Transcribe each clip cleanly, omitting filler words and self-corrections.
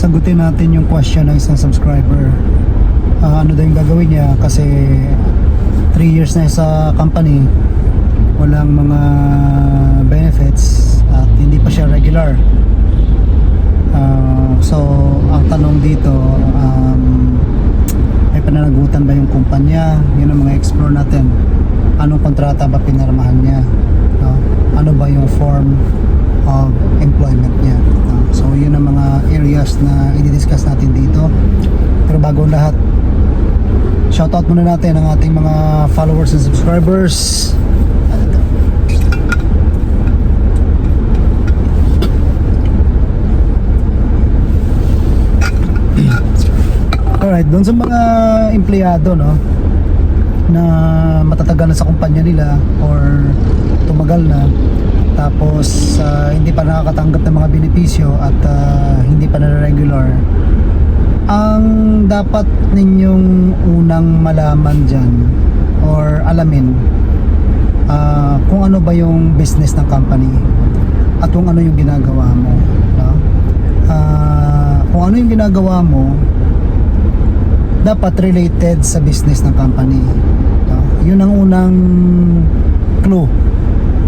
sagutin natin yung question ng isang subscriber. Ano daw yung gagawin niya kasi 3 years na sa company, walang mga benefits at hindi pa siya regular. So ang tanong dito, may pananagutan ba yung kumpanya? Yun ang mga explore natin. Anong kontrata ba pinirmahan niya? Ano ba yung form of employment niya? So yun ang mga areas na i-discuss natin dito. Pero bago lahat, shoutout muna natin ang ating mga followers and subscribers. Alright, doon sa mga empleyado, no, na matatagal na sa kumpanya nila or tumagal na, tapos hindi pa nakakatanggap ng mga benepisyo at hindi pa na-regular, ang dapat ninyong unang malaman dyan or alamin, kung ano ba yung business ng company at kung ano yung ginagawa mo, no? Kung ano yung ginagawa mo dapat related sa business ng company, no? Yun ang unang clue.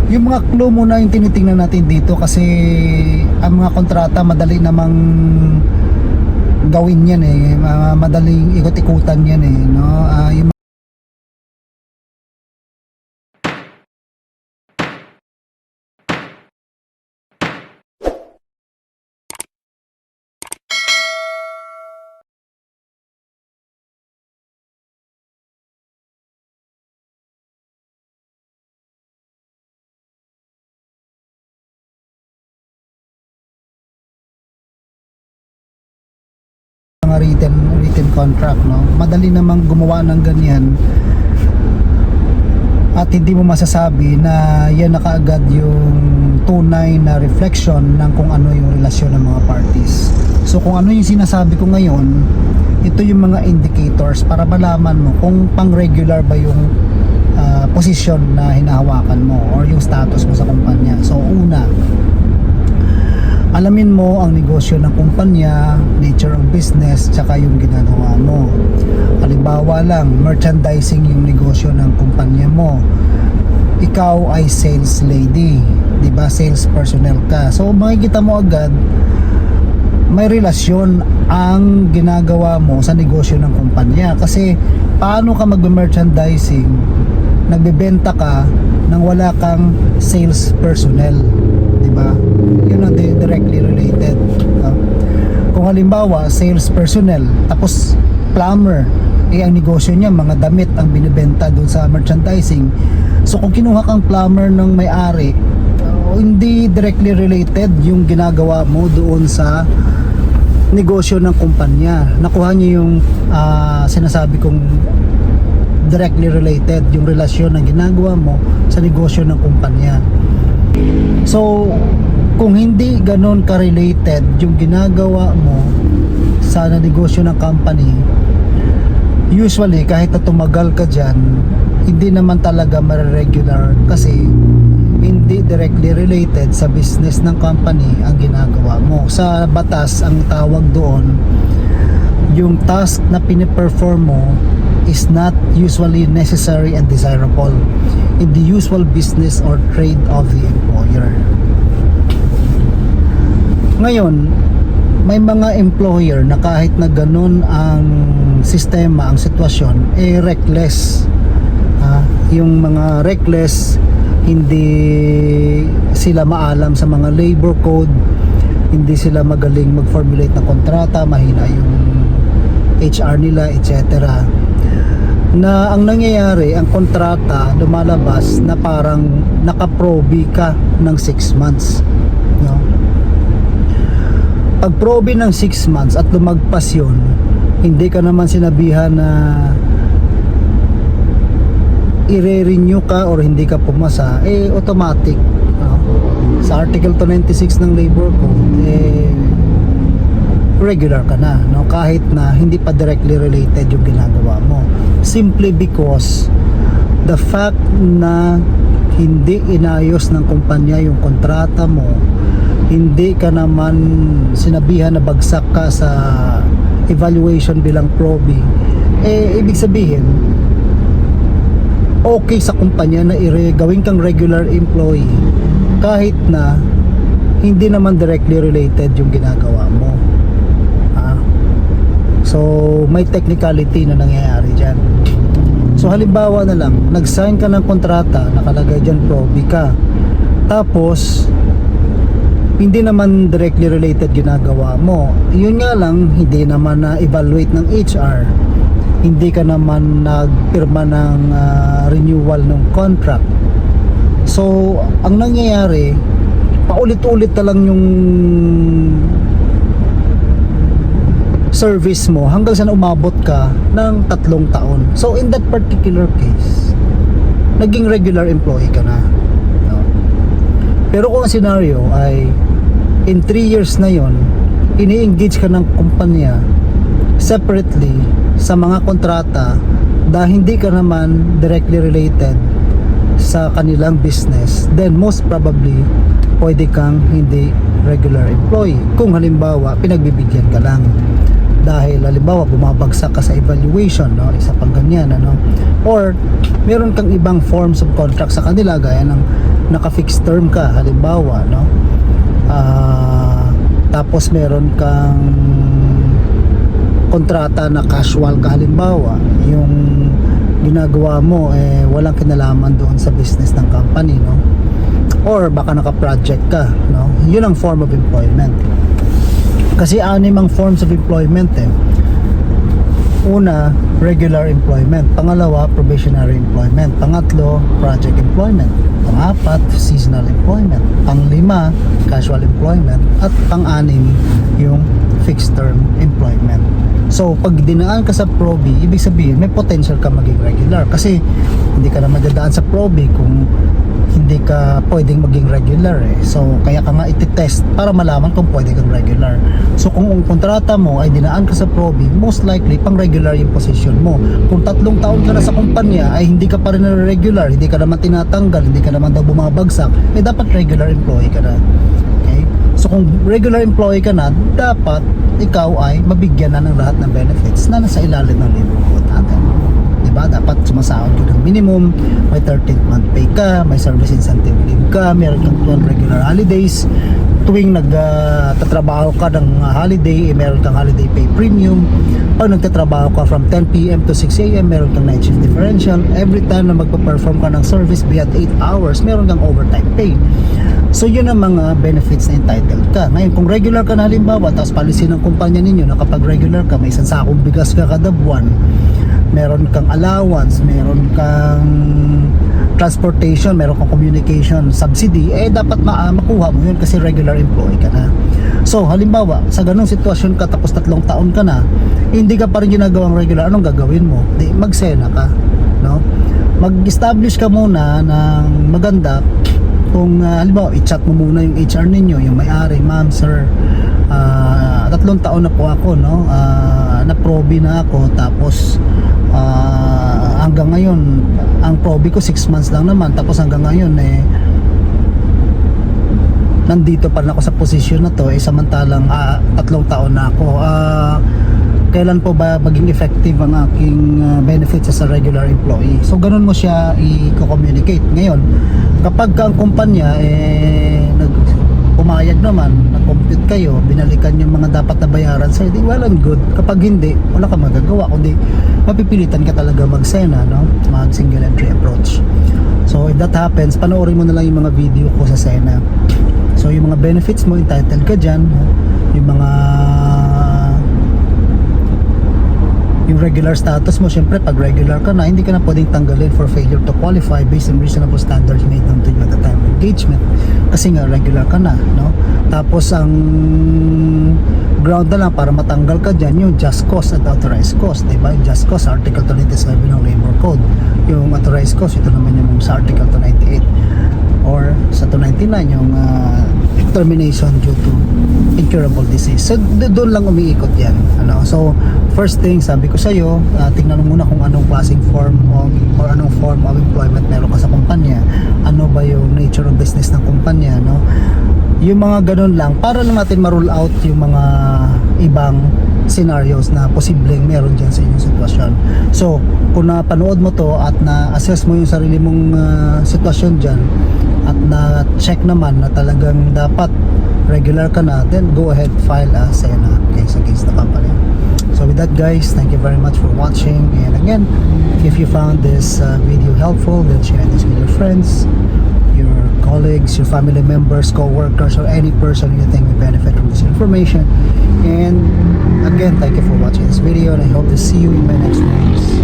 Yung mga clue muna yung tinitingnan natin dito kasi ang mga kontrata madali namang gawin yan madaling ikot-ikutan yan no? Yung mga written contract, no? Madali namang gumawa ng ganyan at hindi mo masasabi na yan na kaagad yung tunay na reflection ng kung ano yung relasyon ng mga parties. So kung ano yung sinasabi ko ngayon, ito yung mga indicators para malaman mo kung pang regular ba yung position na hinahawakan mo or yung status mo sa kumpanya. So una, alamin mo ang negosyo ng kumpanya, nature of business, tsaka yung ginagawa mo. Halimbawa lang, merchandising yung negosyo ng kumpanya mo. Ikaw ay sales lady, di ba? Sales personnel ka. So makikita mo agad may relasyon ang ginagawa mo sa negosyo ng kumpanya. Kasi paano ka mag-merchandising, nagbebenta ka nang wala kang sales personnel? Diba? Yun ang directly related. Kung halimbawa sales personnel tapos plumber, ang negosyo niya mga damit ang binibenta doon sa merchandising. So kung kinuha kang plumber ng may-ari, hindi directly related yung ginagawa mo doon sa negosyo ng kumpanya. Nakuha niyo yung sinasabi kong directly related, yung relasyon ng ginagawa mo sa negosyo ng kumpanya. So, kung hindi ganon ka-related yung ginagawa mo sa negosyo ng company, usually kahit na tumagal ka dyan, hindi naman talaga mariregular kasi hindi directly related sa business ng company ang ginagawa mo. Sa batas, ang tawag doon, yung task na piniperform mo is not usually necessary and desirable in the usual business or trade of the employer. Ngayon, may mga employer na kahit na ganun ang sistema, ang sitwasyon, reckless. Yung mga reckless, hindi sila maalam sa mga labor code, hindi sila magaling mag-formulate ng kontrata, mahina yung HR nila, etc. Na ang nangyayari, ang kontrata lumalabas na parang nakaprobi ka ng 6 months, no? Pag probi ng 6 months at lumagpas yun, hindi ka naman sinabihan na i-renew ka or hindi ka pumasa, automatic, no? Sa Article 296 ng Labor Code, regular ka na, no? Kahit na hindi pa directly related yung ginagawa mo, simply because the fact na hindi inayos ng kumpanya yung kontrata mo hindi ka naman sinabihan na bagsak ka sa evaluation bilang proby, ibig sabihin okay sa kumpanya na gawin kang regular employee kahit na hindi naman directly related yung ginagawa mo. So may technicality na nangyayari dyan. So halimbawa na lang, nag-sign ka ng kontrata, nakalagay dyan proby ka, tapos hindi naman directly related ginagawa mo. Yun nga lang, hindi naman na-evaluate ng HR, hindi ka naman nagpirma ng renewal ng contract. So ang nangyayari, paulit-ulit na lang yung service mo hanggang sa umabot ka ng 3 taon. So in that particular case, naging regular employee ka na, no? Pero kung ang scenario ay in 3 years na yon, ini-engage ka ng kumpanya separately sa mga kontrata dahil hindi ka naman directly related sa kanilang business, then most probably pwede kang hindi regular employee. Kung halimbawa pinagbibigyan ka lang dahil halimbawa bumabagsak ka sa evaluation, no? Isa pang ganyan, ano? Or meron kang ibang forms of contract sa kanila gaya ng naka-fixed term ka halimbawa, no? Tapos meron kang kontrata na casual ka halimbawa, yung ginagawa mo walang kinalaman doon sa business ng company, no? Or baka naka-project ka, no? Yun ang form of employment. Kasi 6 ang forms of employment Una, regular employment. Pangalawa, probationary employment. Pangatlo, project employment. Pang-4, seasonal employment. Pang-5, casual employment. At pang-6, yung fixed term employment. So, pag dinaan ka sa proby, ibig sabihin, may potential ka maging regular. Kasi, hindi ka na madadaan sa proby kung hindi ka pwedeng maging regular So kaya ka nga iti-test para malaman kung pwede kang regular. So kung ang kontrata mo ay dinaan ka sa proby, most likely pang regular yung position mo. Kung 3 taon ka na sa kumpanya ay hindi ka pa rin na regular, hindi ka naman tinatanggal, hindi ka naman daw bumabagsak, dapat regular employee ka na. Okay? So kung regular employee ka na, dapat ikaw ay mabigyan na ng lahat ng benefits na nasa ilalim ng labor code natin. Dapat sumasahod ka ng minimum, may 13th month pay ka, may service incentive leave ka, meron kang 12 regular holidays. Tuwing nagtatrabaho ka ng holiday, meron kang holiday pay premium. Pag nagtatrabaho ka from 10 p.m. to 6 a.m., meron kang night shift differential. Every time na magpa-perform ka ng service beyond 8 hours, meron kang overtime pay. So yun ang mga benefits na entitled ka. Ngayon kung regular ka na halimbawa, tapos policy ng kumpanya ninyo na kapag regular ka, may isang sakong bigas ka kada buwan, meron kang allowance, meron kang transportation, meron kang communication subsidy, dapat makuha mo yun kasi regular employee ka na. So halimbawa sa ganung sitwasyon ka tapos 3 taon ka na, hindi ka pa rin ginagawang regular, anong gagawin mo? Di magsena ka, no? Mag-establish ka muna ng maganda. Kung halimbawa i-chat mo muna yung HR ninyo, yung may-ari, ma'am, sir, 3 taon na po ako, no? Na-proby na ako, tapos hanggang ngayon ang proby ko 6 months lang naman, tapos hanggang ngayon nandito pa rin ako sa posisyon na to, samantalang 3 taon na ako. Kailan po ba maging effective ang aking benefits as a regular employee? So ganun mo siya i-communicate. Ngayon kapag ang kumpanya pumayag naman, nag-compute kayo, binalikan yung mga dapat na bayaran sa di well and good. Kapag hindi, wala ka magagawa, kundi mapipilitan ka talaga magsena, no? Mag single entry approach. So if that happens, panoorin mo na lang yung mga video ko sa Sena. So yung mga benefits mo, entitled ka dyan, yung mga yung regular status mo, syempre pag regular ka na, hindi ka na pwedeng tanggalin for failure to qualify based on reasonable standards made known to you at the time of engagement, kasi nga regular ka na, no? Tapos ang ground na lang para matanggal ka dyan, yung just cause at authorized cause, diba? Yung just cause, article 297 ng labor code. Yung authorized cause, ito naman yung sa article 298 or sa 299 yung termination due to incurable disease. So doon lang umiikot yan, ano? So first thing, sabi ko sa'yo, tingnan mo muna kung anong klaseng form of, or anong form of employment meron ka sa kumpanya. Ano ba yung nature of business ng kumpanya, no? Yung mga ganun lang, para na natin ma-rule out yung mga ibang scenarios na posibleng meron dyan sa inyong sitwasyon. So, kung napanood mo to at na-assess mo yung sarili mong sitwasyon dyan, at na-check naman na talagang dapat regular ka na, then go ahead, file a SENA case against the company. So with that, guys, thank you very much for watching, and again, if you found this video helpful, then share this with your friends, your colleagues, your family members, co-workers, or any person you think will benefit from this information. And again, thank you for watching this video, and I hope to see you in my next videos.